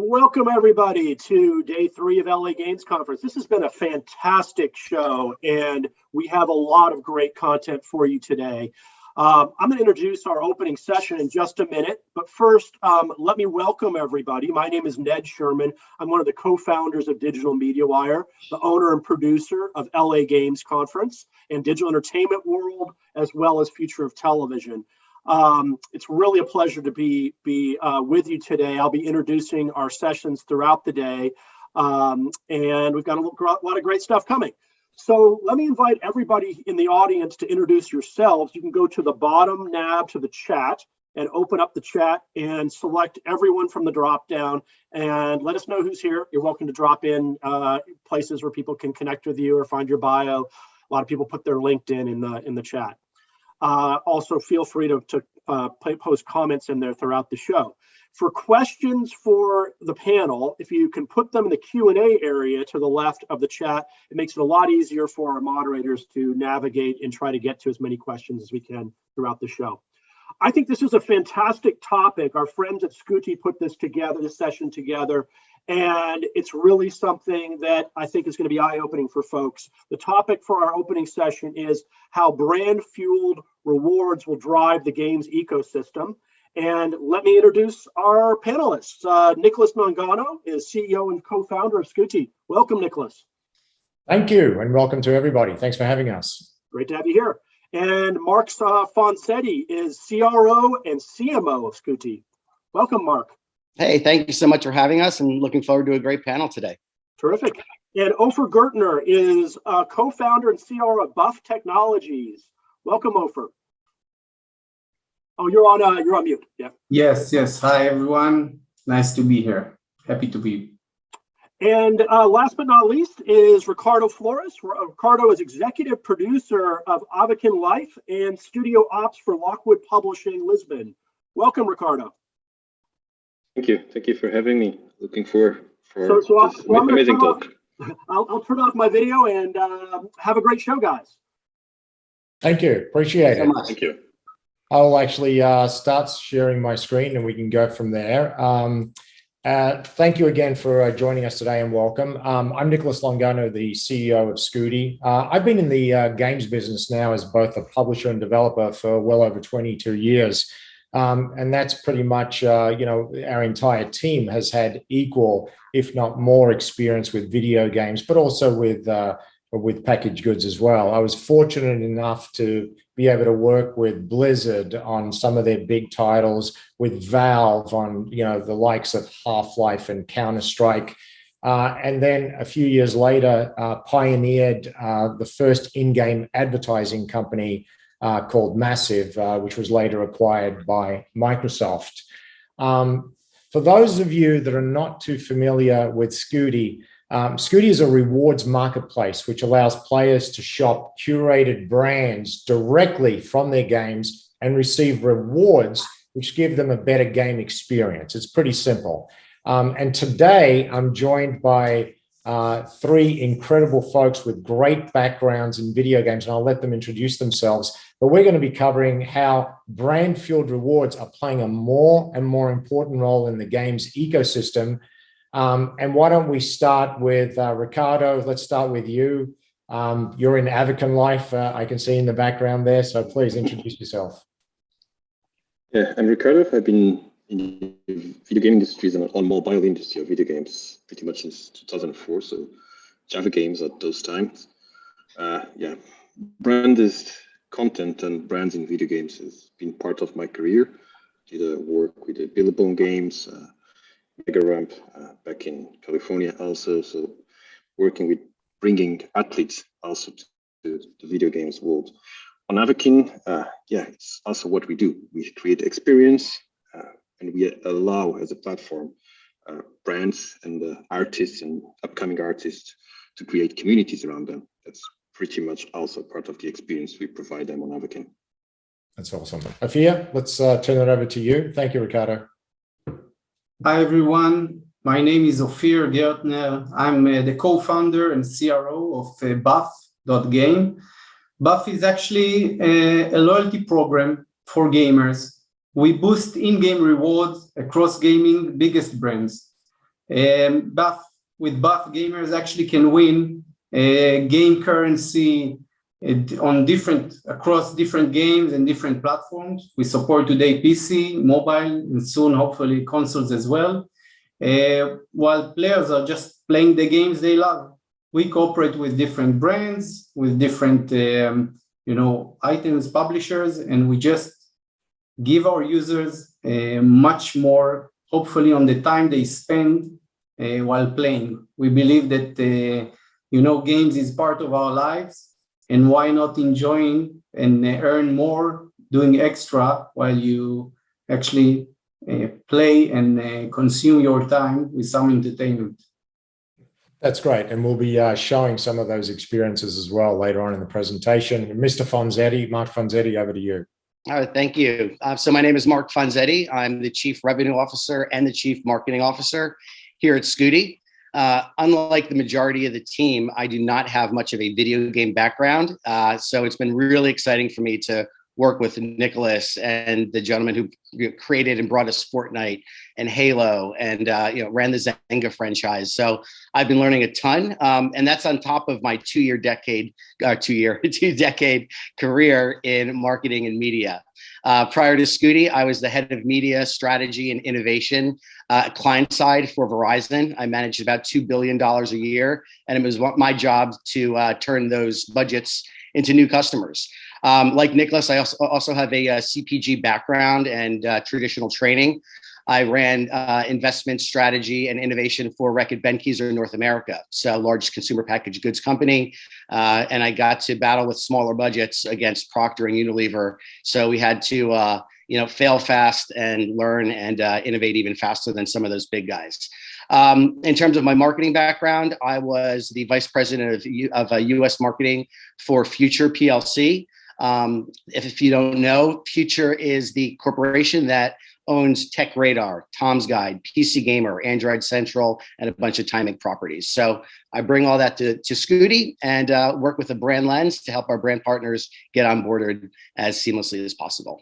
Welcome everybody to day 3 of LA Games Conference. This has been a fantastic show and we have a lot of great content for you today. I'm going to introduce our opening session in just a minute, but first let me welcome everybody. My name is Ned Sherman. I'm one of the co-founders of Digital Media Wire, the owner and producer of LA Games Conference and Digital Entertainment World, as well as Future of Television. It's really a pleasure to be with you today. I'll be introducing our sessions throughout the day, and we've got a lot of great stuff coming. So let me invite everybody in the audience to introduce yourselves. You can go to the bottom nav to the chat and open up the chat and select everyone from the drop down and let us know who's here. You're welcome to drop in places where people can connect with you or find your bio. A lot of people put their LinkedIn in the chat. Also, feel free to post comments in there throughout the show. For questions for the panel, if you can put them in the Q&A area to the left of the chat, it makes it a lot easier for our moderators to navigate and try to get to as many questions as we can throughout the show. I think this is a fantastic topic. Our friends at Scuti put this session together, and it's really something that I think is going to be eye-opening for folks. The topic for our opening session is how brand-fueled rewards will drive the games ecosystem. And let me introduce our panelists. Nicholas Mangano is CEO and co-founder of Scuti. Welcome, Nicholas. Thank you, and welcome to everybody. Thanks for having us. Great to have you here. And Mark Fonsetti is CRO and CMO of Scuti. Welcome, Mark. Hey, thank you so much for having us and looking forward to a great panel today. Terrific. And Ofer Gertner is co-founder and CRO of Buff Technologies. Welcome, Ofer. Oh, you're on mute. Yeah. Yes. Hi, everyone. Nice to be here. Happy to be. And last but not least is Ricardo Flores. Ricardo is executive producer of Avakin Life and studio ops for Lockwood Publishing Lisbon. Welcome, Ricardo. Thank you. Thank you for having me. Looking for this amazing talk. I'll turn off my video and have a great show, guys. Thank you. Appreciate it. Thank you. I'll actually start sharing my screen and we can go from there. Thank you again for joining us today and welcome. I'm Nicholas Longano, the CEO of Scuti. I've been in the games business now as both a publisher and developer for well over 22 years. And that's pretty much, our entire team has had equal, if not more, experience with video games, but also with packaged goods as well. I was fortunate enough to be able to work with Blizzard on some of their big titles, with Valve on, the likes of Half-Life and Counter-Strike. And then a few years later, pioneered the first in-game advertising company called Massive, which was later acquired by Microsoft. For those of you that are not too familiar with Scuti, Scuti is a rewards marketplace which allows players to shop curated brands directly from their games and receive rewards which give them a better game experience. It's pretty simple. And today I'm joined by 3 incredible folks with great backgrounds in video games, and I'll let them introduce themselves. But we're going to be covering how brand-fueled rewards are playing a more and more important role in the games ecosystem. And why don't we start with Ricardo? Let's start with you. You're in Avakin Life, I can see in the background there, so please introduce yourself. Yeah, I'm Ricardo. I've been in the video game industry and on mobile industry of video games pretty much since 2004, so Java games at those times. Branded content and brands in video games has been part of my career. Did work with the Billabong games, Mega Ramp back in California also, so working with bringing athletes also to the video games world. On Avakin, it's also what we do. We create experience and we allow as a platform brands and artists and upcoming artists to create communities around them. That's pretty much also part of the experience we provide them on Avakin. That's awesome. Afia, let's turn it over to you. Thank you, Ricardo. Hi, everyone. My name is Ofer Gertner. I'm the co-founder and CRO of Buff.game. Buff is actually a loyalty program for gamers. We boost in-game rewards across gaming biggest brands. With Buff, gamers actually can win game currency across different games and different platforms. We support today PC, mobile, and soon hopefully consoles as well. While players are just playing the games they love, we cooperate with different brands, with different items, publishers, and we just give our users much more, hopefully, on the time they spend while playing. We believe that games is part of our lives, and why not enjoying and earn more doing extra while you actually play and consume your time with some entertainment. That's great. And we'll be showing some of those experiences as well later on in the presentation. Mr. Fonzetti, Mark Fonzetti, over to you. All right, thank you. So my name is Mark Fonzetti. I'm the Chief Revenue Officer and the Chief Marketing Officer here at Scuti. Unlike the majority of the team, I do not have much of a video game background. So it's been really exciting for me to work with Nicholas and the gentleman who created and brought us Fortnite and Halo and ran the Zynga franchise. So I've been learning a ton, and that's on top of my two-decade career in marketing and media. Prior to Scuti, I was the head of media strategy and innovation client side for Verizon. I managed about $2 billion a year, and it was my job to turn those budgets into new customers. Like Nicholas, I also have a CPG background and traditional training. I ran investment strategy and innovation for Reckitt Benckiser in North America, so largest consumer packaged goods company. And I got to battle with smaller budgets against Procter and Unilever. So we had to fail fast and learn and innovate even faster than some of those big guys. In terms of my marketing background, I was the vice president of US marketing for Future PLC. If you don't know, Future is the corporation that owns Tech Radar, Tom's Guide, PC Gamer, Android Central, and a bunch of timing properties. So I bring all that to Scuti and work with a brand lens to help our brand partners get onboarded as seamlessly as possible.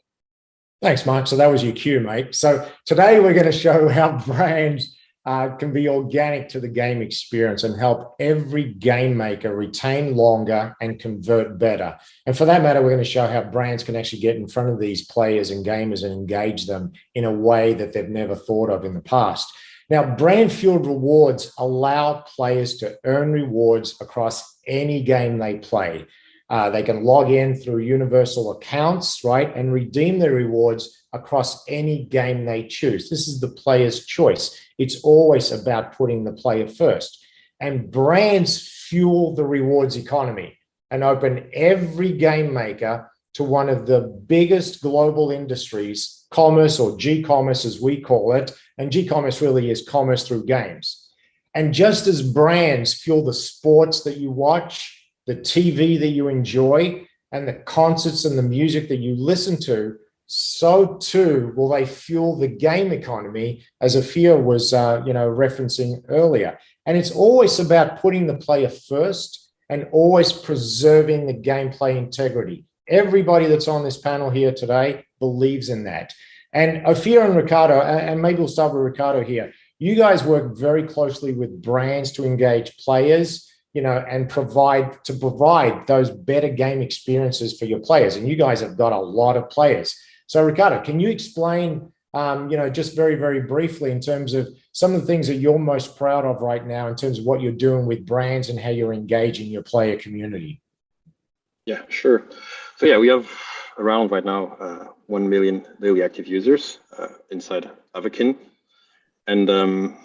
Thanks, Mark. So that was your cue, mate. So today we're going to show how brands can be organic to the game experience and help every game maker retain longer and convert better. And for that matter, we're going to show how brands can actually get in front of these players and gamers and engage them in a way that they've never thought of in the past. Now, brand-fueled rewards allow players to earn rewards across any game they play. They can log in through universal accounts, right, and redeem their rewards across any game they choose. This is the player's choice. It's always about putting the player first. And brands fuel the rewards economy and open every game maker to one of the biggest global industries, commerce, or gCommerce as we call it. And gCommerce really is commerce through games. And just as brands fuel the sports that you watch, the TV that you enjoy, and the concerts and the music that you listen to, so too will they fuel the game economy, as Afia was referencing earlier. And it's always about putting the player first and always preserving the gameplay integrity. Everybody that's on this panel here today believes in that. And Afia and Ricardo, and maybe we'll start with Ricardo here, you guys work very closely with brands to engage players, and provide those better game experiences for your players. And you guys have got a lot of players. So Ricardo, can you explain, just very, very briefly in terms of some of the things that you're most proud of right now in terms of what you're doing with brands and how you're engaging your player community? Yeah, sure. So yeah, we have around right now 1 million daily active users inside Avakin. And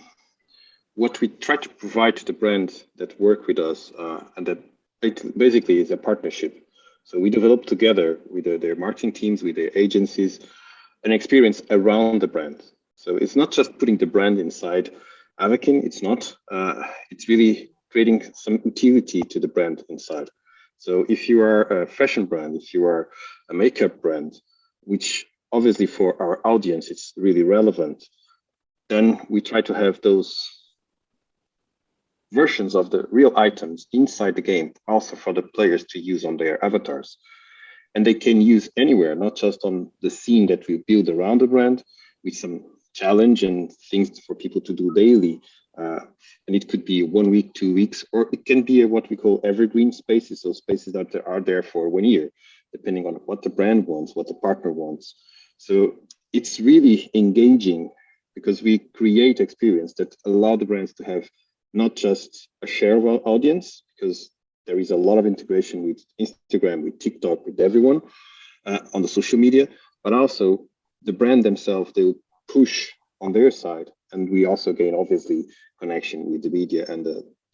what we try to provide to the brands that work with us, and that basically is a partnership. So we develop together with their marketing teams, with their agencies, an experience around the brand. So it's not just putting the brand inside Avakin, it's not. It's really creating some utility to the brand inside. So if you are a fashion brand, if you are a makeup brand, which obviously for our audience, it's really relevant, then we try to have those versions of the real items inside the game, also for the players to use on their avatars. And they can use anywhere, not just on the scene that we build around the brand with some challenge and things for people to do daily. And it could be 1 week, 2 weeks, or it can be what we call evergreen spaces. So spaces that are there for 1 year, depending on what the brand wants, what the partner wants. So it's really engaging because we create experience that allow the brands to have not just a share of our audience, because there is a lot of integration with Instagram, with TikTok, with everyone on the social media, but also the brand themselves, they'll push on their side. And we also gain, obviously, connection with the media and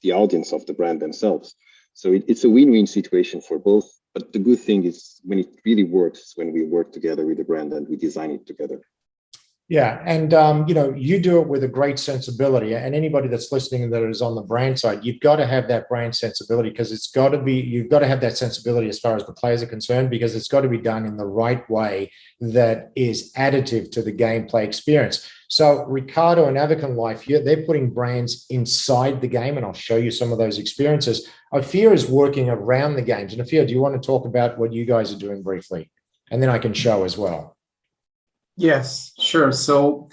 the audience of the brand themselves. So it's a win-win situation for both. But the good thing is when it really works, when we work together with the brand and we design it together. Yeah, and you do it with a great sensibility. And anybody that's listening that is on the brand side, you've got to have that brand sensibility, because you've got to have that sensibility as far as the players are concerned, because it's got to be done in the right way that is additive to the gameplay experience. So Ricardo and Avicon Life, they're putting brands inside the game, and I'll show you some of those experiences. Ophir is working around the games. And Ophir, do you want to talk about what you guys are doing briefly? And then I can show as well. Yes, sure. So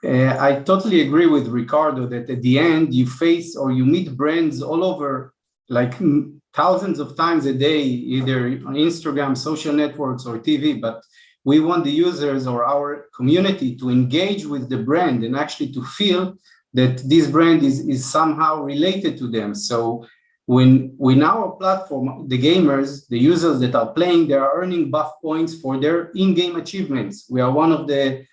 I totally agree with Ricardo that at the end you face or you meet brands all over, like thousands of times a day, either on Instagram, social networks, or TV. But we want the users or our community to engage with the brand and actually to feel that this brand is somehow related to them. So when our platform, the gamers, the users that are playing, they are earning buff points for their in-game achievements. We are one of the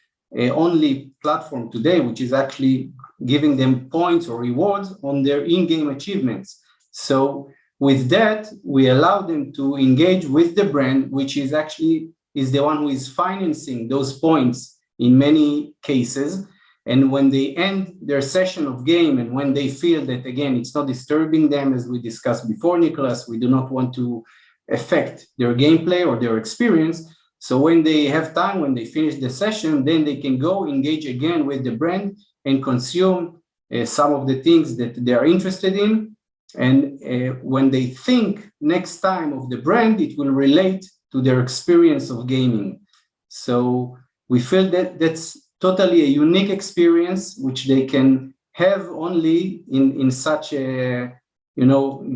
only platform today which is actually giving them points or rewards on their in-game achievements. So with that, we allow them to engage with the brand, which is the one who is financing those points in many cases. And when they end their session of game, and when they feel that, again, it's not disturbing them, as we discussed before, Nicholas, we do not want to affect their gameplay or their experience. So when they have time, when they finish the session, then they can go engage again with the brand and consume some of the things that they are interested in. And when they think next time of the brand, it will relate to their experience of gaming. So we feel that that's totally a unique experience, which they can have only in such a,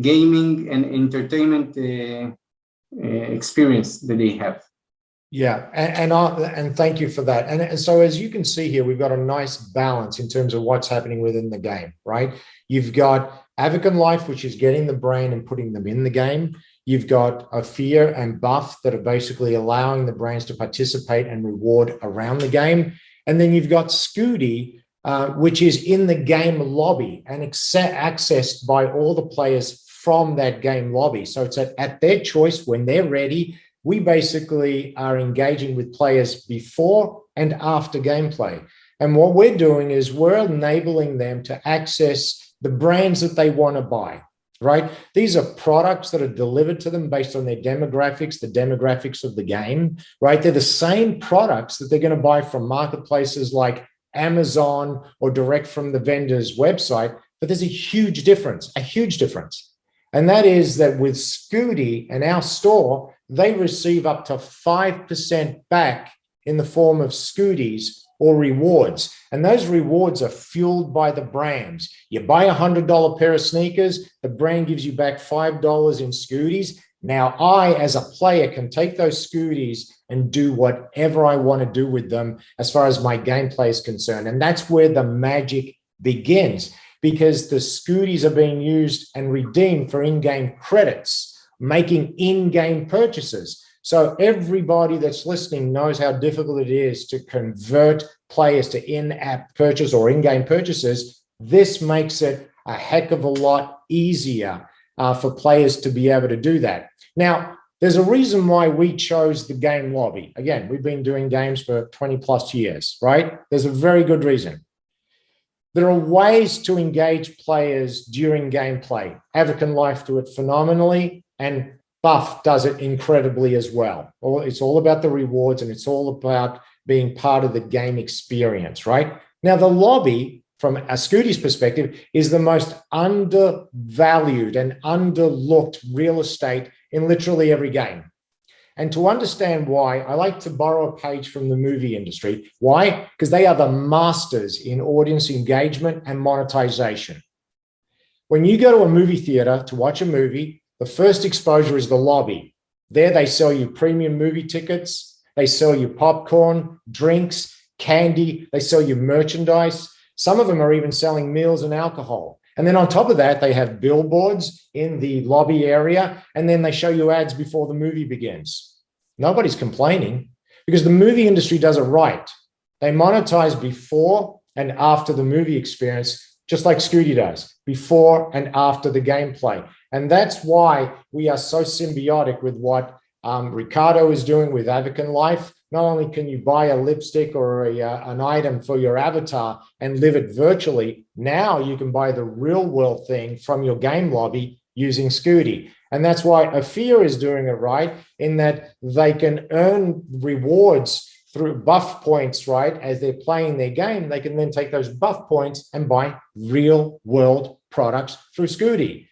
gaming and entertainment experience that they have. Yeah, and thank you for that. And so as you can see here, we've got a nice balance in terms of what's happening within the game, right? You've got Avicon Life, which is getting the brand and putting them in the game. You've got Ophir and Buff that are basically allowing the brands to participate and reward around the game. And then you've got Scuti, which is in the game lobby and accessed by all the players from that game lobby. So it's at their choice when they're ready. We basically are engaging with players before and after gameplay. And what we're doing is we're enabling them to access the brands that they want to buy, right? These are products that are delivered to them based on their demographics, the demographics of the game, right? They're the same products that they're going to buy from marketplaces like Amazon or direct from the vendor's website. But there's a huge difference. And that is that with Scuti and our store, they receive up to 5% back in the form of Scutis or rewards. And those rewards are fueled by the brands. You buy $100 pair of sneakers, the brand gives you back $5 in Scutis. Now I, as a player, can take those Scutis and do whatever I want to do with them as far as my gameplay is concerned. And that's where the magic begins, because the Scutis are being used and redeemed for in-game credits, making in-game purchases. So everybody that's listening knows how difficult it is to convert players to in-app purchase or in-game purchases. This makes it a heck of a lot easier for players to be able to do that. Now, there's a reason why we chose the game lobby. Again, we've been doing games for 20 plus years, right? There's a very good reason. There are ways to engage players during gameplay. Avicon Life do it phenomenally, and Buff does it incredibly as well. It's all about the rewards, and it's all about being part of the game experience, right? Now, the lobby, from a Scuti's perspective, is the most undervalued and underlooked real estate in literally every game. And to understand why, I like to borrow a page from the movie industry. Why? Because they are the masters in audience engagement and monetization. When you go to a movie theater to watch a movie, the first exposure is the lobby. There they sell you premium movie tickets. They sell you popcorn, drinks, candy. They sell you merchandise. Some of them are even selling meals and alcohol. And then on top of that, they have billboards in the lobby area, and then they show you ads before the movie begins. Nobody's complaining because the movie industry does it right. They monetize before and after the movie experience, just like Scuti does, before and after the gameplay. And that's why we are so symbiotic with what Ricardo is doing with Avakin Life. Not only can you buy a lipstick or an item for your avatar and live it virtually, now you can buy the real world thing from your game lobby using Scuti. And that's why Ophir is doing it right, in that they can earn rewards through buff points, right? As they're playing their game, they can then take those buff points and buy real world products through Scuti.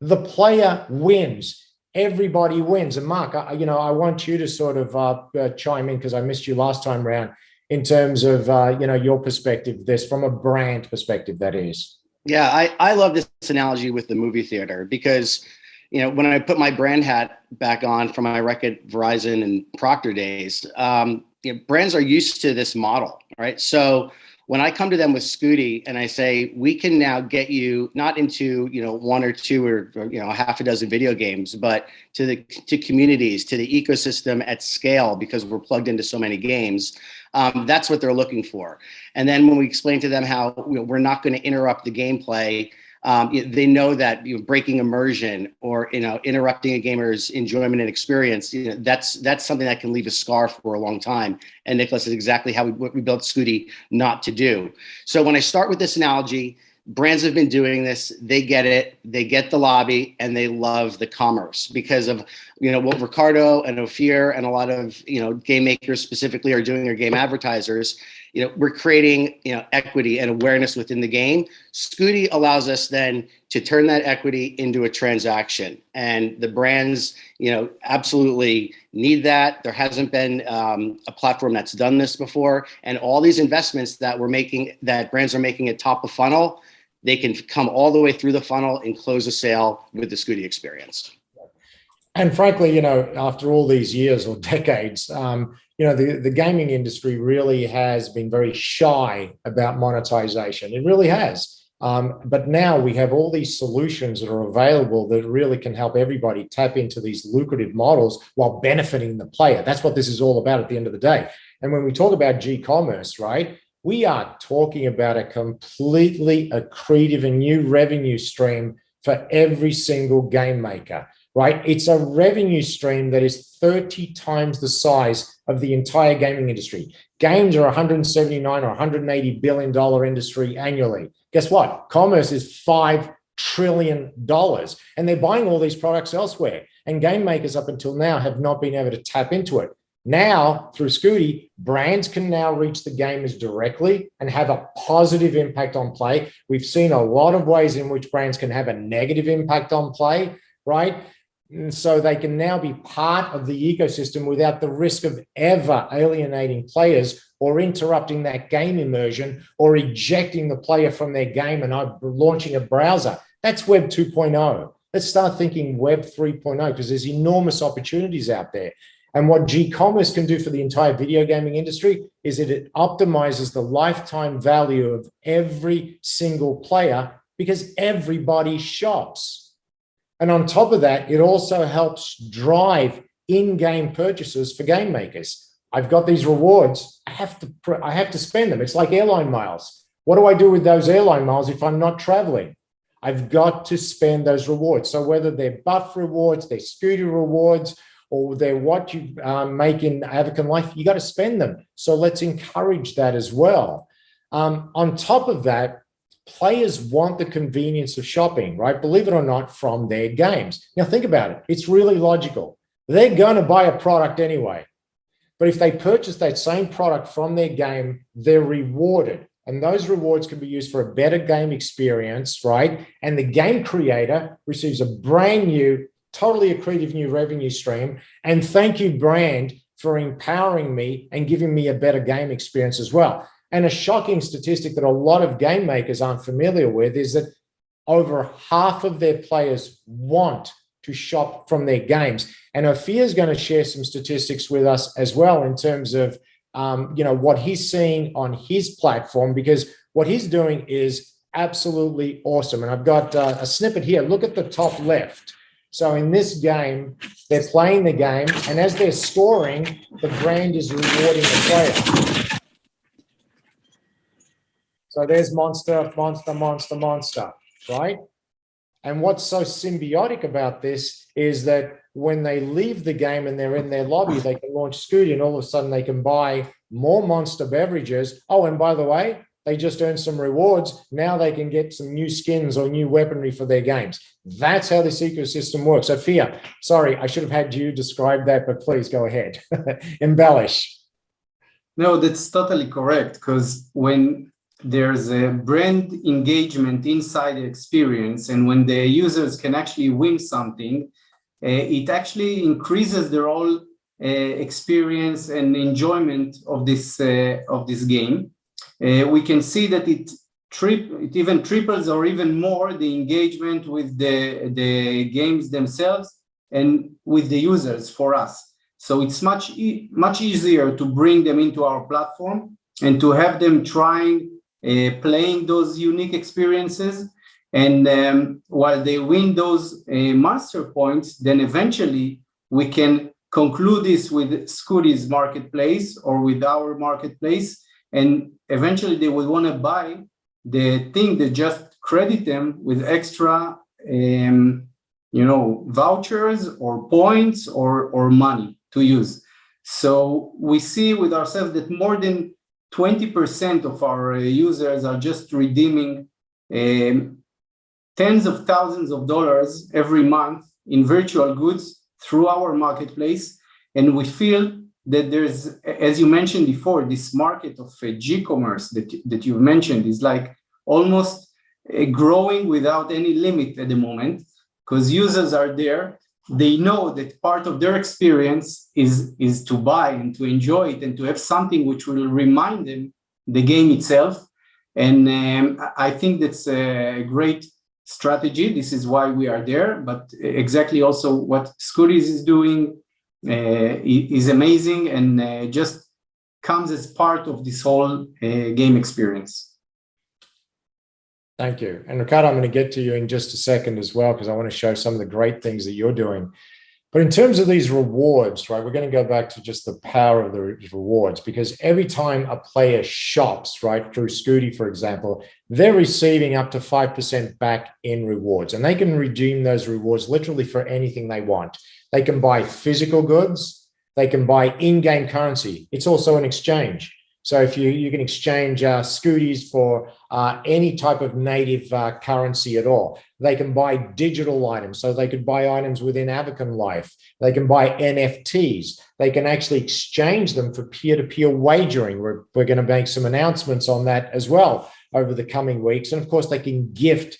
The player wins. Everybody wins. And Mark, I want you to sort of chime in because I missed you last time around in terms of, your perspective, this from a brand perspective, that is. Yeah, I love this analogy with the movie theater because, when I put my brand hat back on from my Reckitt, Verizon, and Procter days, brands are used to this model, right? So when I come to them with Scuti and I say, we can now get you not into, one or two or a half a dozen video games, but to communities, to the ecosystem at scale, because we're plugged into so many games, that's what they're looking for. And then when we explain to them how we're not going to interrupt the gameplay, they know that breaking immersion or interrupting a gamer's enjoyment and experience, that's something that can leave a scar for a long time. And Nicholas, is exactly how we built Scuti not to do. So when I start with this analogy, brands have been doing this. They get it. They get the lobby, and they love the commerce because of what Ricardo and Ophir and a lot of game makers specifically are doing, or game advertisers. We're creating equity and awareness within the game. Scuti allows us then to turn that equity into a transaction, and the brands absolutely need that. There hasn't been a platform that's done this before, and all these investments that brands are making at top of funnel, they can come all the way through the funnel and close a sale with the Scuti experience. And frankly, after all these years or decades, the gaming industry really has been very shy about monetization. It really has. But now we have all these solutions that are available that really can help everybody tap into these lucrative models while benefiting the player. That's what this is all about at the end of the day. And when we talk about gCommerce, right, we are talking about a completely accretive and new revenue stream for every single game maker. Right? It's a revenue stream that is 30 times the size of the entire gaming industry. Games are $179 or $180 billion industry annually. Guess what? Commerce is $5 trillion, and they're buying all these products elsewhere. And game makers up until now have not been able to tap into it. Now, through Scuti, brands can now reach the gamers directly and have a positive impact on play. We've seen a lot of ways in which brands can have a negative impact on play, right? And so they can now be part of the ecosystem without the risk of ever alienating players or interrupting that game immersion or ejecting the player from their game and launching a browser. That's Web 2.0. Let's start thinking Web 3.0 because there's enormous opportunities out there. And what gCommerce can do for the entire video gaming industry is that it optimizes the lifetime value of every single player because everybody shops. And on top of that, it also helps drive in-game purchases for game makers. I've got these rewards. I have to spend them. It's like airline miles. What do I do with those airline miles if I'm not traveling? I've got to spend those rewards. So whether they're buff rewards, they're Scuti rewards, or they're what you make in Avakin Life, you got to spend them. So let's encourage that as well. On top of that, players want the convenience of shopping, right? Believe it or not, from their games. Now think about it. It's really logical. They're going to buy a product anyway. But if they purchase that same product from their game, they're rewarded. And those rewards can be used for a better game experience, right? And the game creator receives a brand new totally accretive new revenue stream. And thank you, brand, for empowering me and giving me a better game experience as well. And a shocking statistic that a lot of game makers aren't familiar with is that over half of their players want to shop from their games. And Ophir is going to share some statistics with us as well in terms of what he's seeing on his platform, because what he's doing is absolutely awesome. And I've got a snippet here. Look at the top left. So in this game, they're playing the game, and as they're scoring, the brand is rewarding the player. So there's monster, monster, monster, monster, right? And what's so symbiotic about this is that when they leave the game and they're in their lobby, they can launch Scuti, and all of a sudden they can buy more monster beverages. Oh, and by the way, they just earned some rewards. Now they can get some new skins or new weaponry for their games. That's how this ecosystem works. Sophia, sorry, I should have had you describe that, but please go ahead. Embellish. No, that's totally correct, because when there's a brand engagement inside the experience, and when the users can actually win something, it actually increases their whole experience and enjoyment of this game. We can see that it even triples or even more the engagement with the games themselves and with the users for us. So it's much easier to bring them into our platform and to have them trying, playing those unique experiences. And while they win those master points, then eventually we can conclude this with Scuti's marketplace or with our marketplace. And eventually they will want to buy the thing that just credit them with extra, vouchers or points or money to use. So we see with ourselves that more than 20% of our users are just redeeming tens of thousands of dollars every month in virtual goods through our marketplace. And we feel that there's, as you mentioned before, this market of gCommerce that you mentioned is like almost growing without any limit at the moment, because users are there. They know that part of their experience is to buy and to enjoy it and to have something which will remind them the game itself. And I think that's a great strategy. This is why we are there, but exactly also what Scuti is doing is amazing and just comes as part of this whole game experience. Thank you. And Ricardo, I'm going to get to you in just a second as well, because I want to show some of the great things that you're doing. But in terms of these rewards, right, we're going to go back to just the power of the rewards, because every time a player shops, right, through Scuti, for example, they're receiving up to 5% back in rewards, and they can redeem those rewards literally for anything they want. They can buy physical goods. They can buy in-game currency. It's also an exchange. So if you can exchange Scutis for any type of native currency at all. They can buy digital items. So they could buy items within Avacon Life. They can buy NFTs. They can actually exchange them for peer-to-peer wagering. We're going to make some announcements on that as well over the coming weeks. And of course, they can gift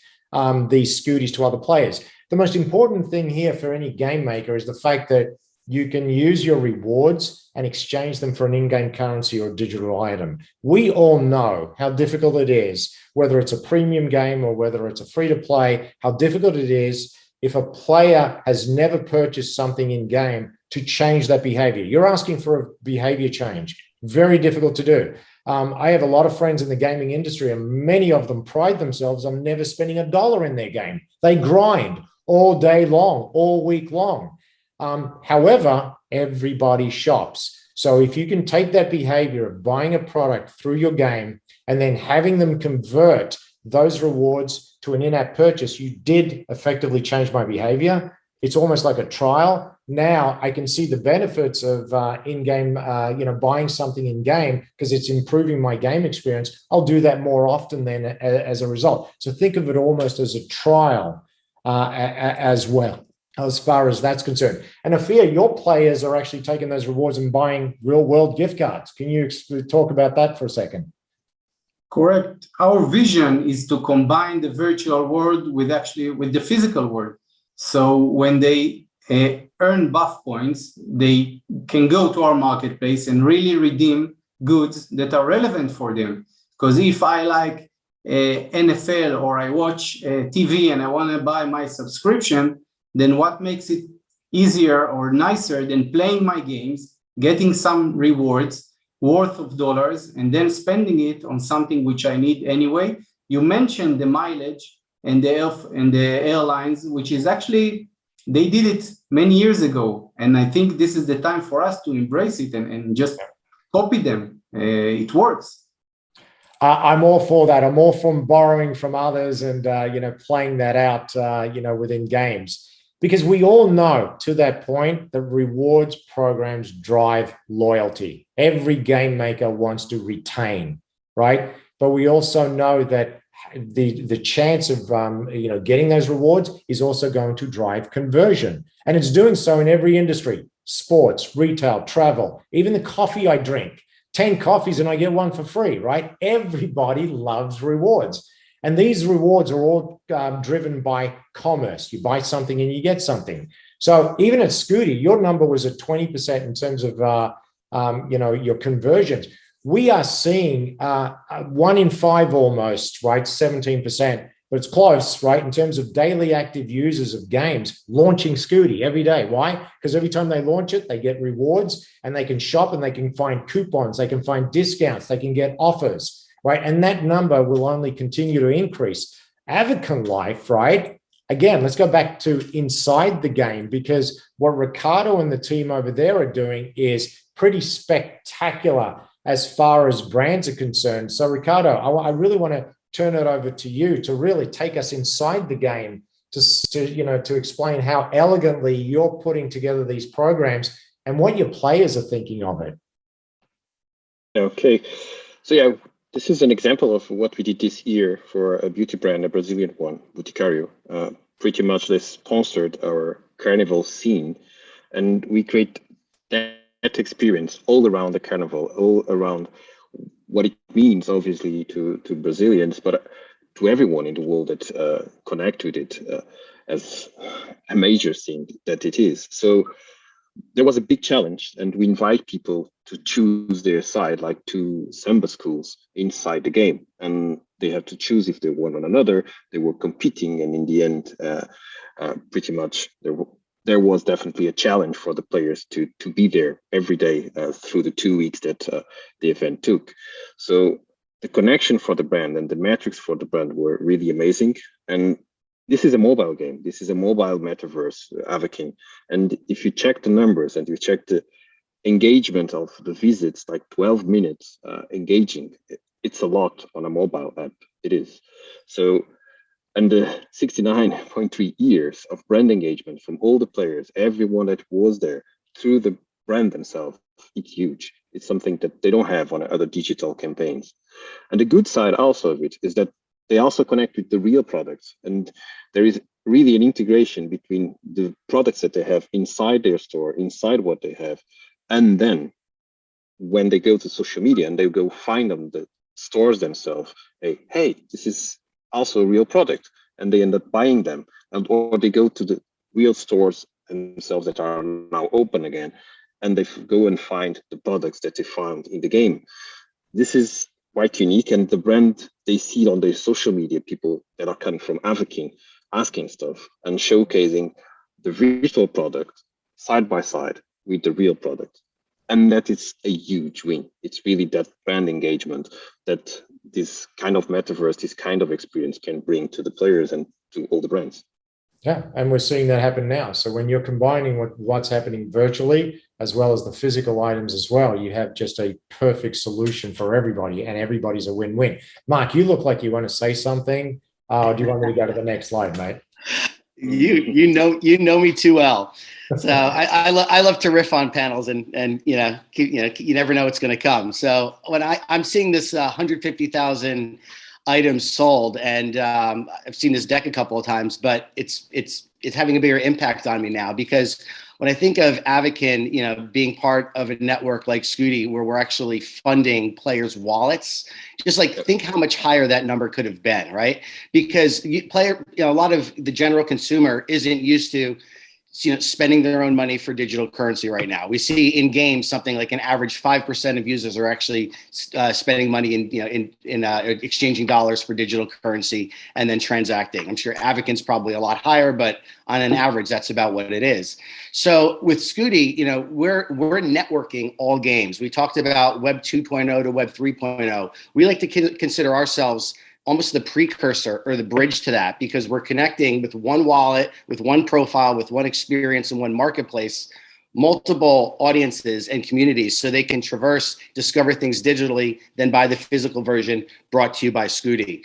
these Scutis to other players. The most important thing here for any game maker is the fact that you can use your rewards and exchange them for an in-game currency or digital item. We all know how difficult it is, whether it's a premium game or whether it's a free-to-play, how difficult it is if a player has never purchased something in-game to change that behavior. You're asking for a behavior change. Very difficult to do. I have a lot of friends in the gaming industry, and many of them pride themselves on never spending $1 in their game. They grind all day long, all week long. However, everybody shops. So if you can take that behavior of buying a product through your game and then having them convert those rewards to an in-app purchase, you did effectively change my behavior. It's almost like a trial. Now I can see the benefits of in-game, buying something in-game because it's improving my game experience. I'll do that more often then as a result. So think of it almost as a trial as well, as far as that's concerned. And Ophir, your players are actually taking those rewards and buying real-world gift cards. Can you talk about that for a second? Correct. Our vision is to combine the virtual world with the physical world. So when they earn buff points, they can go to our marketplace and really redeem goods that are relevant for them. Because if I like NFL or I watch TV and I want to buy my subscription, then what makes it easier or nicer than playing my games, getting some rewards worth of dollars, and then spending it on something which I need anyway? You mentioned the mileage and the airlines, which is actually, they did it many years ago. And I think this is the time for us to embrace it and just copy them. It works. I'm all for that. I'm all from borrowing from others and, playing that out, within games. Because we all know to that point that rewards programs drive loyalty. Every game maker wants to retain, right? But we also know that the chance of getting those rewards is also going to drive conversion, and it's doing so in every industry: sports, retail, travel, even the coffee I drink. 10 coffees and I get one for free, right? Everybody loves rewards. And these rewards are all driven by commerce. You buy something and you get something. So even at Scuti, your number was at 20% in terms of your conversions. We are seeing 1 in 5 almost, right? 17%, but it's close, right? In terms of daily active users of games launching Scuti every day. Why? Because every time they launch it, they get rewards and they can shop and they can find coupons, they can find discounts, they can get offers, right? And that number will only continue to increase. Avacon Life, right? Again, let's go back to inside the game, because what Ricardo and the team over there are doing is pretty spectacular as far as brands are concerned. So Ricardo, I really want to turn it over to you to really take us inside the game to explain how elegantly you're putting together these programs and what your players are thinking of it. Okay, so yeah, this is an example of what we did this year for a beauty brand, a Brazilian one, Boticário. Pretty much they sponsored our carnival scene, and we create that experience all around the carnival, all around what it means, obviously, to Brazilians, but to everyone in the world that connect with it as a major thing that it is. So there was a big challenge, and we invite people to choose their side, like 2 Samba schools inside the game, and they have to choose if they want one another. They were competing, and in the end, pretty much there was definitely a challenge for the players to be there every day through the 2 weeks that the event took. So the connection for the brand and the metrics for the brand were really amazing. And this is a mobile game. This is a mobile metaverse, Avakin. And if you check the numbers and you check the engagement of the visits, like 12 minutes engaging, it's a lot on a mobile app. It is. So, and the 69.3 years of brand engagement from all the players, everyone that was there through the brand themselves, it's huge. It's something that they don't have on other digital campaigns. And the good side also of it is that they also connect with the real products. And there is really an integration between the products that they have inside their store, inside what they have. And then when they go to social media and they go find them, the stores themselves, hey, this is also a real product. And they end up buying them. And or they go to the real stores themselves that are now open again, and they go and find the products that they found in the game. This is quite unique, and the brand, they see it on their social media, people that are coming from Avakin asking stuff and showcasing the virtual product side by side with the real product. And that is a huge win. It's really that brand engagement that this kind of metaverse, this kind of experience can bring to the players and to all the brands. Yeah, and we're seeing that happen now. So when you're combining what's happening virtually as well as the physical items as well, you have just a perfect solution for everybody, and everybody's a win-win. Mark, you look like you want to say something. Do you want me to go to the next slide, mate? You know me too well. So I love to riff on panels, and you never know what's going to come. So when I'm seeing this 150,000 items sold, and I've seen this deck a couple of times, but it's having a bigger impact on me now, because when I think of Avakin, being part of a network like Scuti, where we're actually funding players' wallets, just like think how much higher that number could have been, right? Because a lot of the general consumer isn't used to spending their own money for digital currency right now. We see in games something like an average 5% of users are actually spending money in exchanging dollars for digital currency and then transacting. I'm sure Avakin's probably a lot higher, but on an average, that's about what it is. So with Scuti, we're networking all games. We talked about Web 2.0 to Web 3.0. We like to consider ourselves almost the precursor or the bridge to that, because we're connecting with one wallet, with one profile, with one experience and one marketplace, multiple audiences and communities, so they can traverse, discover things digitally, then buy the physical version brought to you by Scuti.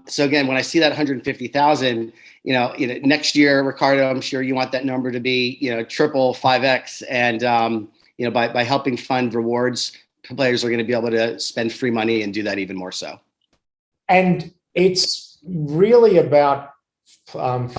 So again, when I see that 150,000, next year, Ricardo, I'm sure you want that number to be, triple, 5x. And, by helping fund rewards, players are going to be able to spend free money and do that even more so. And it's really about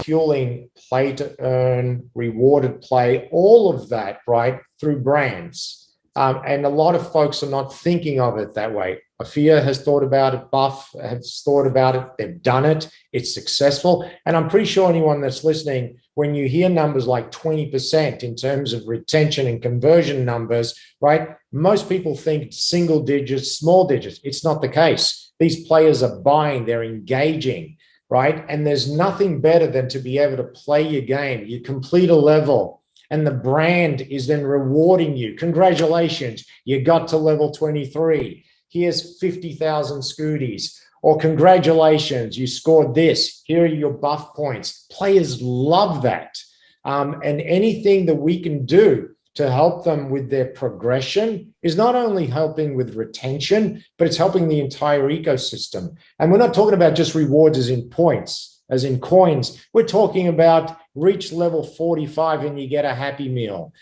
fueling play to earn, rewarded play, all of that, right, through brands. And a lot of folks are not thinking of it that way. Ophir has thought about it, Buff has thought about it, they've done it, it's successful. And I'm pretty sure anyone that's listening, when you hear numbers like 20% in terms of retention and conversion numbers, right, most people think single digits, small digits. It's not the case. These players are buying, they're engaging, right? And there's nothing better than to be able to play your game. You complete a level and the brand is then rewarding you. Congratulations, you got to level 23. Here's 50,000 Scutis. Or congratulations, you scored this. Here are your buff points. Players love that. And anything that we can do to help them with their progression is not only helping with retention, but it's helping the entire ecosystem. And we're not talking about just rewards as in points, as in coins. We're talking about reach level 45 and you get a Happy Meal.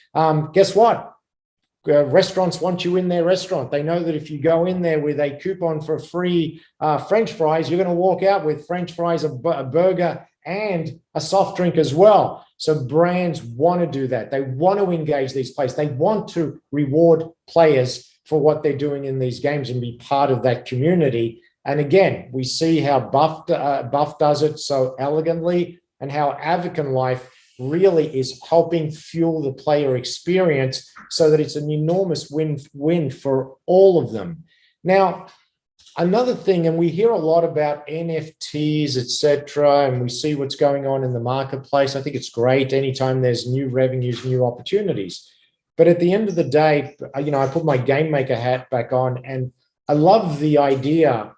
Guess what? Restaurants want you in their restaurant. They know that if you go in there with a coupon for free French fries, you're going to walk out with French fries, a burger, and a soft drink as well. So brands want to do that. They want to engage these players. They want to reward players for what they're doing in these games and be part of that community. And again, we see how Buff does it so elegantly, and how Avakin Life really is helping fuel the player experience so that it's an enormous win-win for all of them. Now, another thing, and we hear a lot about NFTs, etc., and we see what's going on in the marketplace. I think it's great anytime there's new revenues, new opportunities. But at the end of the day, I put my game maker hat back on, and I love the idea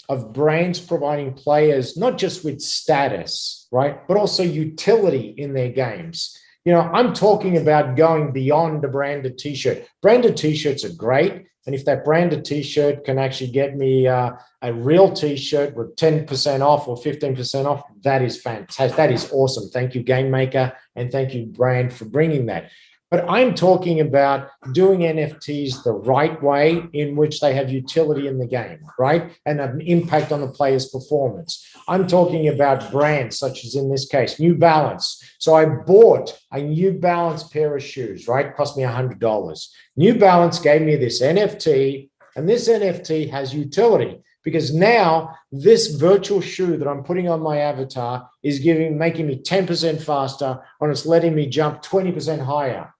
of brands providing players not just with status, right, but also utility in their games. I'm talking about going beyond a branded t-shirt. Branded t-shirts are great. And if that branded t-shirt can actually get me a real t-shirt with 10% off or 15% off, that is fantastic. That is awesome. Thank you, Game Maker, and thank you, brand, for bringing that. But I'm talking about doing NFTs the right way, in which they have utility in the game, right? And an impact on the player's performance. I'm talking about brands such as, in this case, New Balance. So I bought a New Balance pair of shoes, right? Cost me $100. New Balance gave me this NFT, and this NFT has utility, because now this virtual shoe that I'm putting on my avatar is making me 10% faster, and it's letting me jump 20% higher.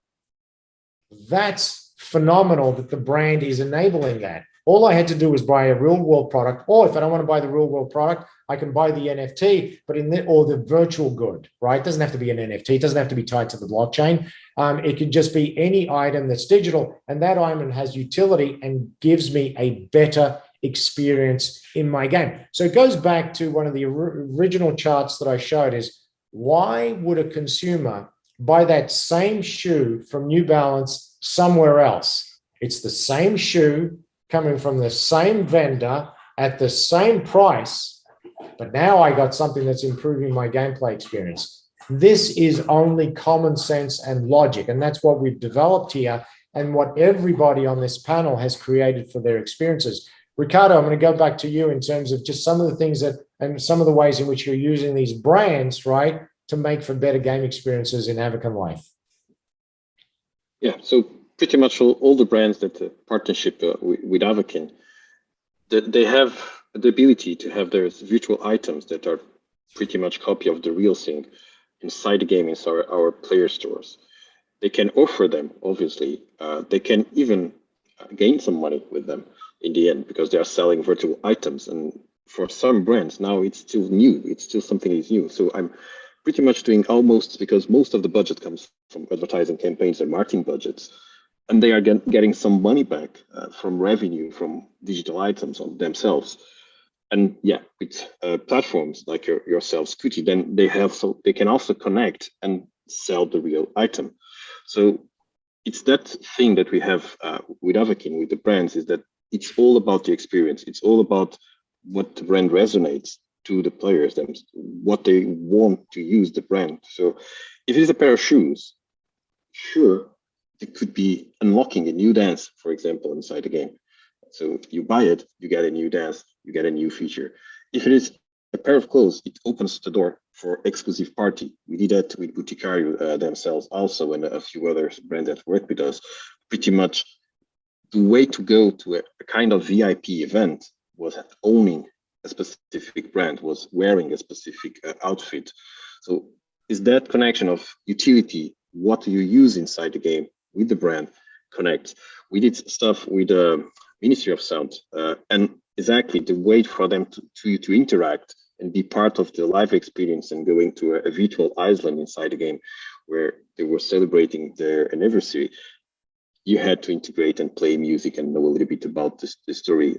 That's phenomenal that the brand is enabling that. All I had to do was buy a real world product, or if I don't want to buy the real world product, I can buy the NFT, but or the virtual good, right? It doesn't have to be an NFT. It doesn't have to be tied to the blockchain. It could just be any item that's digital, and that item has utility and gives me a better experience in my game. So it goes back to one of the original charts that I showed, is why would a consumer buy that same shoe from New Balance somewhere else? It's the same shoe coming from the same vendor at the same price, but now I got something that's improving my gameplay experience. This is only common sense and logic, and that's what we've developed here and what everybody on this panel has created for their experiences. Ricardo, I'm going to go back to you in terms of just some of the things that, and some of the ways in which you're using these brands, right, to make for better game experiences in Avakin life. Yeah, so pretty much all the brands that partnership with Avakin, they have the ability to have their virtual items that are pretty much copy of the real thing inside the game, inside our player stores. They can offer them, obviously. They can even gain some money with them in the end because they are selling virtual items. And for some brands, now it's still new. It's still something that's new. So I'm pretty much doing almost, because most of the budget comes from advertising campaigns and marketing budgets. And they are getting some money back from revenue from digital items on themselves. And yeah, with platforms like yourself, Scuti, then they can also connect and sell the real item. So it's that thing that we have with Avakin, with the brands, is that it's all about the experience. It's all about what the brand resonates to the players, and what they want to use the brand. So if it's a pair of shoes, sure, it could be unlocking a new dance, for example, inside the game. So you buy it, you get a new dance, you get a new feature. If it is a pair of clothes, it opens the door for exclusive party. We did that with Bouticario themselves also, and a few other brands that work with us. Pretty much the way to go to a kind of VIP event was owning a specific brand, was wearing a specific outfit. So is that connection of utility, what do you use inside the game with the brand, connect. We did stuff with the Ministry of Sound, and exactly the way for them to interact and be part of the live experience, and going to a virtual island inside the game where they were celebrating their anniversary. You had to integrate and play music and know a little bit about the story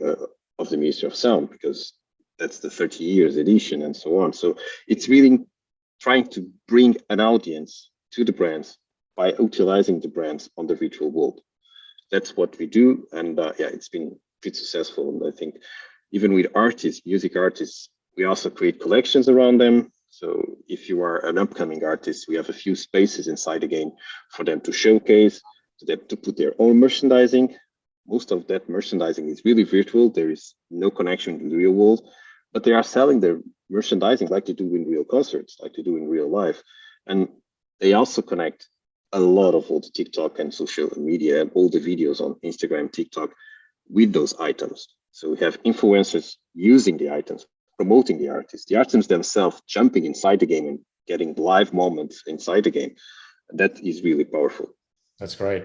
of the Ministry of Sound, because that's the 30 years edition and so on. So it's really trying to bring an audience to the brands by utilizing the brands on the virtual world. That's what we do. And yeah, it's been pretty successful. And I think even with artists, music artists, we also create collections around them. So if you are an upcoming artist, we have a few spaces inside the game for them to showcase, to put their own merchandising. Most of that merchandising is really virtual. There is no connection in the real world, but they are selling their merchandising like they do in real concerts, like they do in real life. And they also connect a lot of all the TikTok and social media and all the videos on Instagram, TikTok with those items. So we have influencers using the items, promoting the artists themselves jumping inside the game and getting live moments inside the game. That is really powerful. That's great.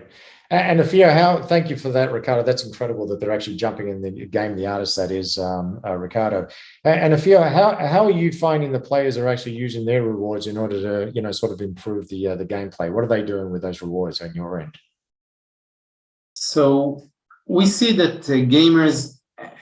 And Afia, thank you for that, Ricardo. That's incredible that they're actually jumping in the game, the artist that is, Ricardo. And Afia, how are you finding the players are actually using their rewards in order to, sort of improve the gameplay? What are they doing with those rewards on your end? So we see that gamers,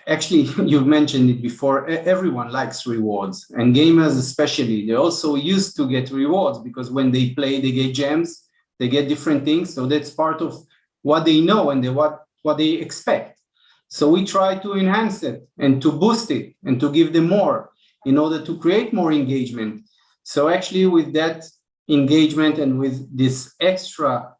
actually, you've mentioned it before, everyone likes rewards, and gamers especially, they're also used to get rewards, because when they play, they get gems, they get different things. So that's part of what they know and what they expect. So we try to enhance it and to boost it and to give them more in order to create more engagement. So actually with that engagement and with this extra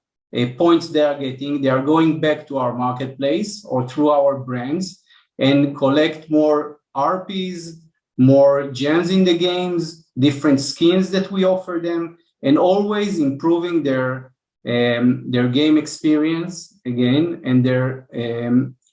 points they are getting, they are going back to our marketplace or through our brands and collect more RPs, more gems in the games, different skins that we offer them, and always improving their game experience again and their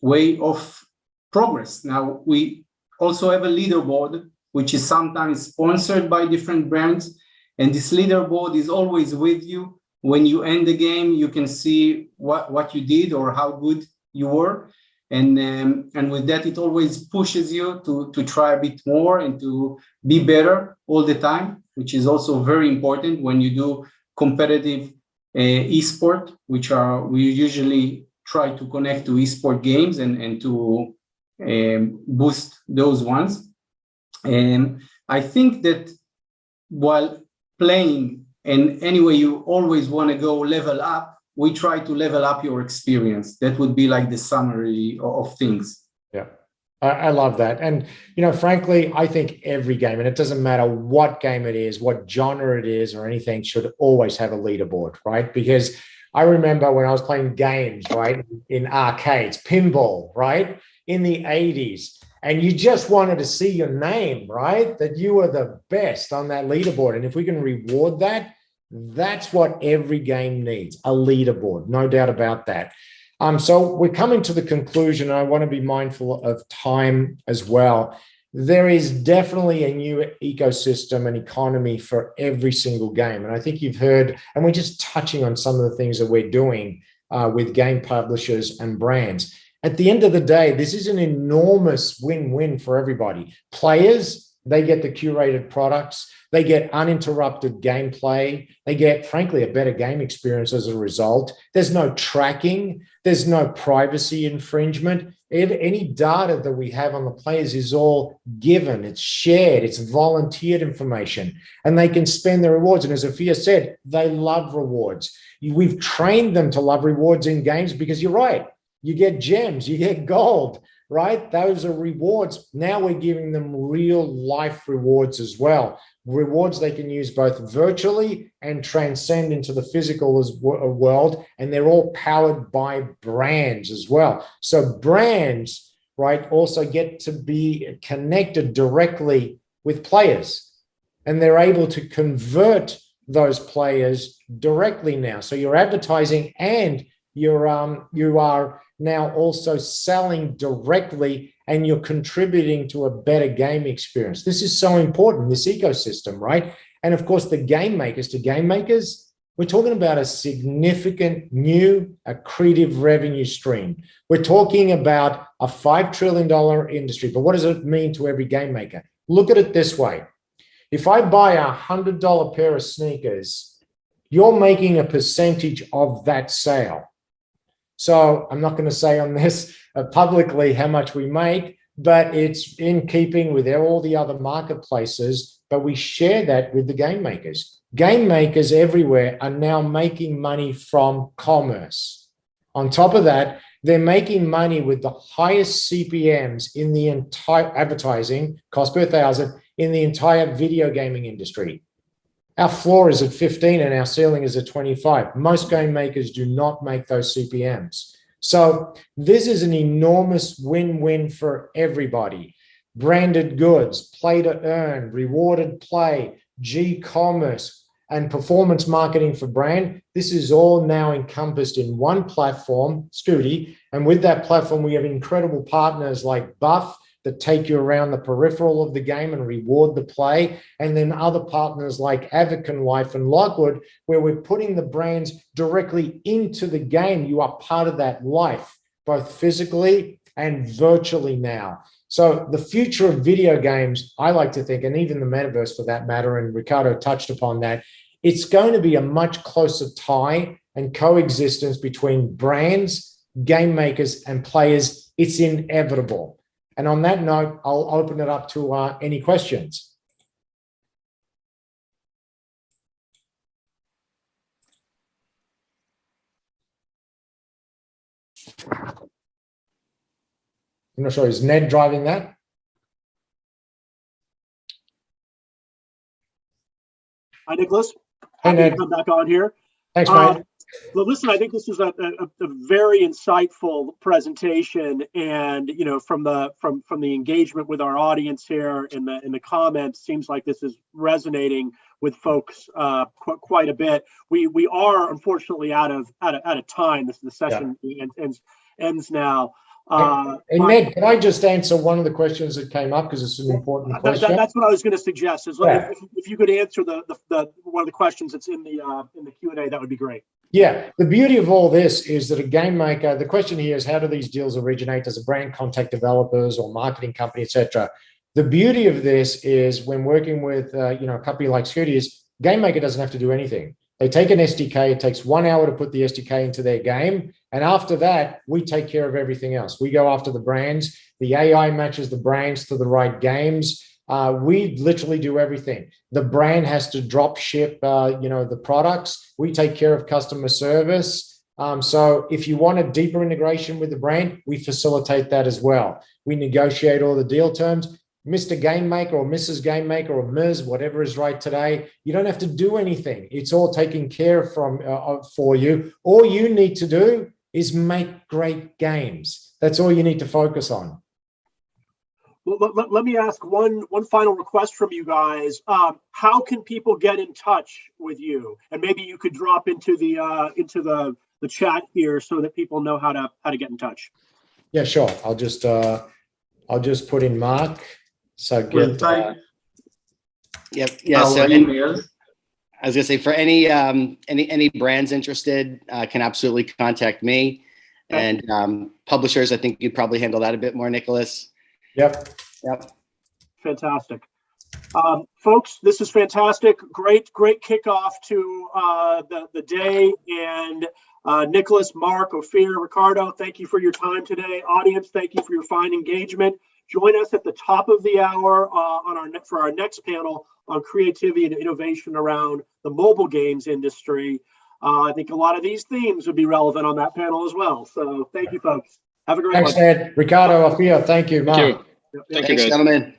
way of progress. Now, we also have a leaderboard, which is sometimes sponsored by different brands, and this leaderboard is always with you. When you end the game, you can see what you did or how good you were. And with that, it always pushes you to try a bit more and to be better all the time, which is also very important when you do competitive esport, which we usually try to connect to esport games and to boost those ones. And I think that while playing, and anyway, you always want to go level up, we try to level up your experience. That would be like the summary of things. Yeah, I love that. And, frankly, I think every game, and it doesn't matter what game it is, what genre it is or anything, should always have a leaderboard, right? Because I remember when I was playing games, right, in arcades, pinball, right? in the 80s, and you just wanted to see your name, right? That you were the best on that leaderboard. And if we can reward that, that's what every game needs, a leaderboard, no doubt about that. So we're coming to the conclusion. I want to be mindful of time as well. There is definitely a new ecosystem and economy for every single game. And I think you've heard, and we're just touching on some of the things that we're doing with game publishers and brands. At the end of the day, this is an enormous win-win for everybody. Players, they get the curated products. They get uninterrupted gameplay. They get, frankly, a better game experience as a result. There's no tracking. There's no privacy infringement. Any data that we have on the players is all given. It's shared. It's volunteered information. And they can spend their rewards. And as Sophia said, they love rewards. We've trained them to love rewards in games because you're right. You get gems. You get gold. Right? Those are rewards. Now we're giving them real life rewards as well. Rewards they can use both virtually and transcend into the physical world. And they're all powered by brands as well. So brands, right, also get to be connected directly with players. And they're able to convert those players directly now. So you're advertising and you are now also selling directly, and you're contributing to a better game experience. This is so important, this ecosystem, right? And of course, the game makers, to game makers, we're talking about a significant new accretive revenue stream. We're talking about a $5 trillion industry, but what does it mean to every game maker? Look at it this way. If I buy a $100 pair of sneakers, you're making a percentage of that sale. So I'm not going to say on this publicly how much we make, but it's in keeping with all the other marketplaces, but we share that with the game makers. Game makers everywhere are now making money from commerce. On top of that, they're making money with the highest CPMs in the entire advertising, cost per thousand, in the entire video gaming industry. Our floor is at 15 and our ceiling is at 25. Most game makers do not make those CPMs. So this is an enormous win-win for everybody. Branded goods, play to earn, rewarded play, gCommerce, and performance marketing for brand. This is all now encompassed in one platform, Scuti. And with that platform, we have incredible partners like Buff, that take you around the peripheral of the game and reward the play. And then other partners like Avicon Life and Lockwood, where we're putting the brands directly into the game. You are part of that life, both physically and virtually now. So the future of video games, I like to think, and even the metaverse for that matter, and Ricardo touched upon that, it's going to be a much closer tie and coexistence between brands, game makers, and players. It's inevitable. And on that note, I'll open it up to any questions. I'm not sure, is Ned driving that? Hi, Nicholas. Hey, Happy Ned. to come back on here. Thanks, mate. Well, listen, I think this is a very insightful presentation, and from the engagement with our audience here in the comments, seems like this is resonating with folks quite a bit. We are unfortunately out of time. The session ends now. And Ned, can I just answer one of the questions that came up, because it's an important question? That's what I was going to suggest. Is if you could answer the one of the questions that's in the Q&A, that would be great. Yeah, the beauty of all this is that a game maker, the question here is, how do these deals originate? Does a brand contact developers or marketing company, etc.? The beauty of this is when working with a company like Scuti, is game maker doesn't have to do anything. They take an SDK, it takes 1 hour to put the SDK into their game. And after that, we take care of everything else. We go after the brands. The AI matches the brands to the right games. We literally do everything. The brand has to drop ship, the products. We take care of customer service. So if you want a deeper integration with the brand, we facilitate that as well. We negotiate all the deal terms. Mr. Game Maker or Mrs. Game Maker or Ms., whatever is right today, you don't have to do anything. It's all taken care of for you. All you need to do is make great games. That's all you need to focus on. Well, let me ask one final request from you guys. How can people get in touch with you? And maybe you could drop into the chat here so that people know how to get in touch. Yeah, sure. I'll just put in Mark. So get. Yep. Yeah. So emails. I was gonna say, for any brands interested, can absolutely contact me. Okay. And publishers, I think you'd probably handle that a bit more, Nicholas. Yep. Fantastic. Folks, this is fantastic. Great kickoff to the day. And Nicholas, Mark, Ophir, Ricardo, thank you for your time today. Audience, thank you for your fine engagement. Join us at the top of the hour for our next panel on creativity and innovation around the mobile games industry. I think a lot of these themes would be relevant on that panel as well. So thank you, folks. Have a great one. Thanks, Ed. Ricardo, Ophir, thank you. Mark. Thank you. Thank you, guys. Gentlemen.